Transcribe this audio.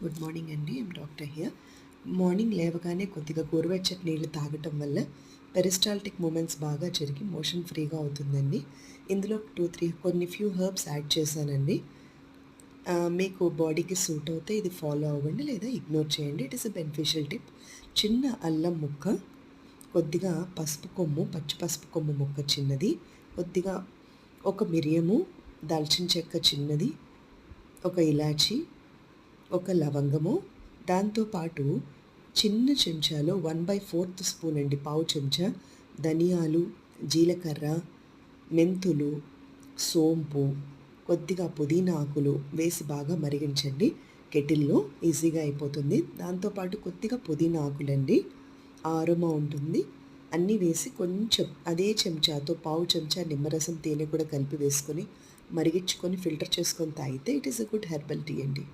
Good morning అండి. I'm doctor here. Morning లేవగానే కొద్దిగా గోరువెచ్చటి నీళ్ళు తాగటం వల్ల పెరిస్టాల్టిక్ మూమెంట్స్ బాగా జరిగి మోషన్ ఫ్రీగా అవుతుందండి. ఇందులో 2, 3 ఫ్యూ హెర్బ్స్ యాడ్ చేశానండి. మీకు బాడీకి సూట్ అవుతే ఇది ఫాలో అవ్వండి, లేదా ఇగ్నోర్ చేయండి. It is a beneficial tip. చిన్న అల్లం ముక్క, కొద్దిగా పసుపు కొమ్ము, పచ్చి పసుపు కొమ్ము ముక్క చిన్నది, కొద్దిగా ఒక మిరియము, దాల్చిన చెక్క చిన్నది, ఒక ఇలాచి, ఒక లవంగము, దాంతోపాటు చిన్న చెంచాలో 1/4 స్పూన్ అండి, పావు చెంచా ధనియాలు, జీలకర్ర, మెంతులు, సోంపు, కొద్దిగా పుదీనా ఆకులు వేసి బాగా మరిగించండి. కెటిల్లో ఈజీగా అయిపోతుంది. దాంతోపాటు కొద్దిగా పుదీనా ఆకులండి, ఆరోమా ఉంటుంది. అన్నీ వేసి కొంచెం అదే చెంచాతో పావు చెంచా నిమ్మరసం, తేనె కూడా కలిపి వేసుకొని మరిగించుకొని ఫిల్టర్ చేసుకొని తాగితే it is a good herbal tea అండి.